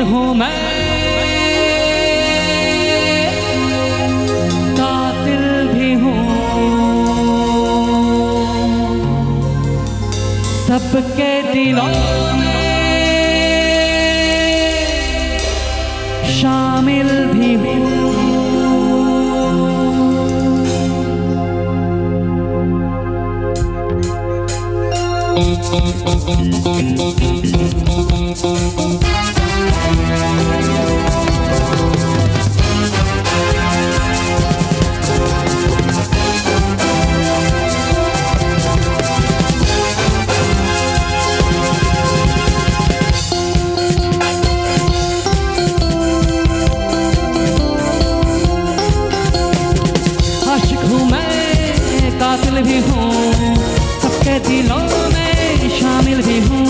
हूँ मैं, कातिल भी हूँ, सबके दिलों में शामिल भी हूँ। आशिक हूँ मैं, कातिल भी हूँ, सबके दिलों में शामिल भी हूँ।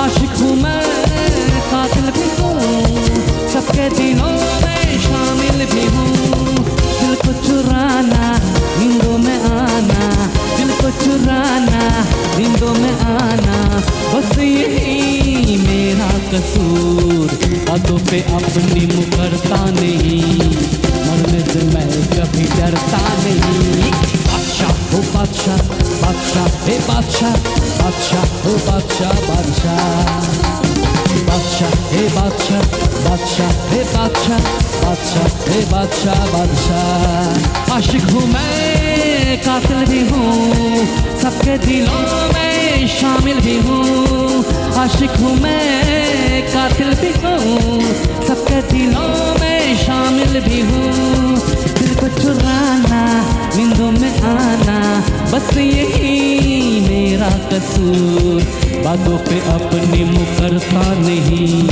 आशिक हूँ मैं, कातिल भी हूँ, सबके दिलों में शामिल भी हूँ। दिल को चुराना, नींदों में आना, दिल को चुराना, नींदों में आना, बस यही मेरा कसूर। बातों पे अपनी मुकरता नहीं, मरने से मैं कभी डरता नहीं। बादशाह हो बादशाह, बादशाह हे बादशाह, बादशाह हो बादशाह, बादशाह बादशाह हे बादशाह, बादशाह हे बादशाह, बादशाह हे बादशाह, बादशाह। आशिक हूँ मैं, कातिल भी हूँ, सबके दिलों में शामिल भी हूँ। आशिक हूँ मैं, कातिल भी हूँ, सबके दिलों में शामिल भी हूँ। दिल को चुराना, नींदों में आना, बस यही मेरा कसूर। बातों पे अपनी मुकरता नहीं,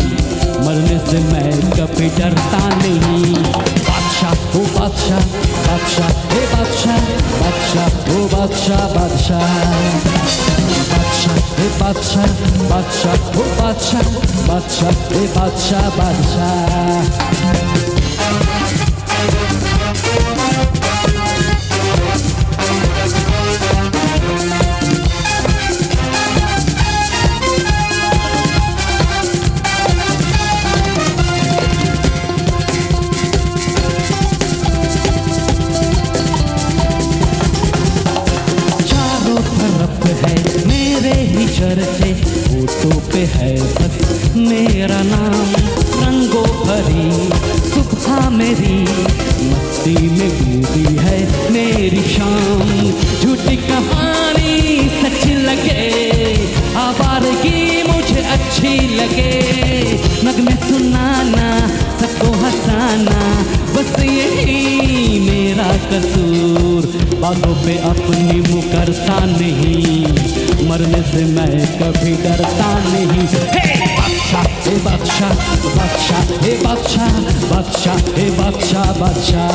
मरने से मैं कभी डरता नहीं। बादशाह हो बादशाह, बादशाह हे बादशाह, बादशाह हो बादशाह, बादशाह बादशाह हे बादशाह, बादशाह हो बादशाह, बादशाह हे बादशाह, बादशाह। चर्चे फोटो पे है बस मेरा नाम, रंगों भरी सुबह मेरी मस्ती में डूबी है मेरी शाम। झूठी कहानी सच लगे, आवारगी मुझे अच्छी लगे, नगमे सुनाना, सबको हंसाना, बस यही मेरा कसूर। बातों पे अपनी मुकरता नहीं, मरने से मैं कभी डरता नहीं। बादशाह हे बादशाह, बादशाह हे बादशाह, बादशाह हे बादशाह, बादशाह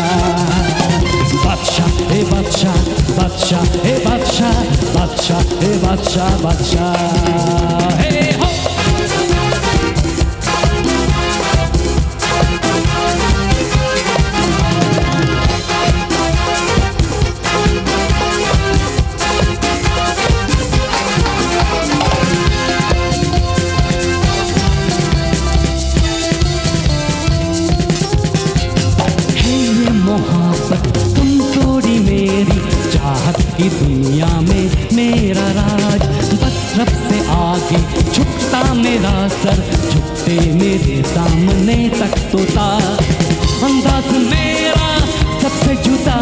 बादशाह हे बादशाह, बादशाह हे बादशाह, बादशाह हे बादशाह, बादशाह हे हो। तुम तोड़ी मेरी चाहत की दुनिया में मेरा राज, बस रब से आगे झुकता मेरा सर, झुकते मेरे सामने तक तो था। अंदाज मेरा सबसे जुदा,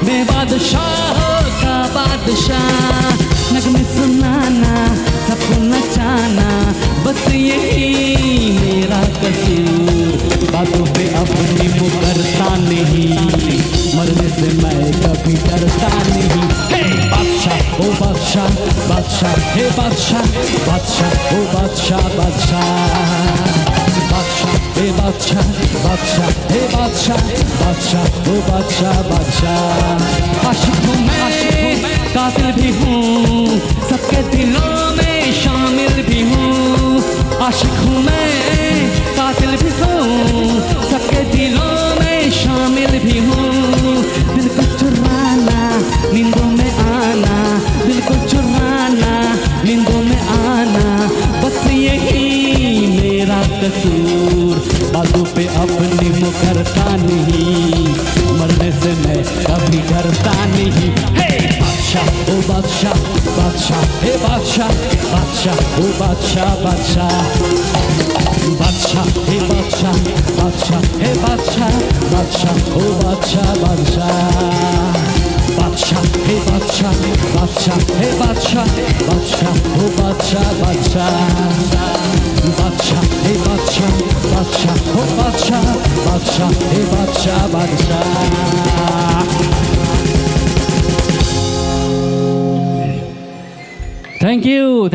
मैं बादशाह का बादशाह। नगमे सुनाना, सबको नचाना, बस यही मेरा कसूर। बातों पे अपनी मुकरता नहीं, मरने से मैं कभी डरता नहीं। हे बादशाह ओ बादशाह, बादशाह हे बादशाह, बादशाह ओ बादशाह, बादशाह बादशाह हे बादशाह, बादशाह हे बादशाह, बादशाह ओ बादशाह, बादशाह। आशिक हूँ मैं, कातिल भी हूँ, सबके दिलों में शामिल भी हूँ। आशिक हूँ मैं, कातिल भी हूँ, सबके दिलों में शामिल भी हूँ। दिल को चुराना, नींदों में आना, दिल को चुराना, नींदों में आना, बस यही मेरा कसूर। मुकरता नहीं, मरने से मैं कभी डरता नहीं। हे बादशाह ओ बादशाह, बादशाह हे बादशाह, बादशाह ओ बादशाह, बादशाह बादशाह हे बादशाह, बादशाह हे बादशाह, बादशाह ओ बादशाह, बादशाह बादशाह हे बादशाह, बादशाह हे बादशाह, बादशाह ओ बादशाह, बादशाह बादशाह हे बादशाह, बादशाह ओ बादशाह, बादशाह हे बादशाह, बादशाह। Thank you.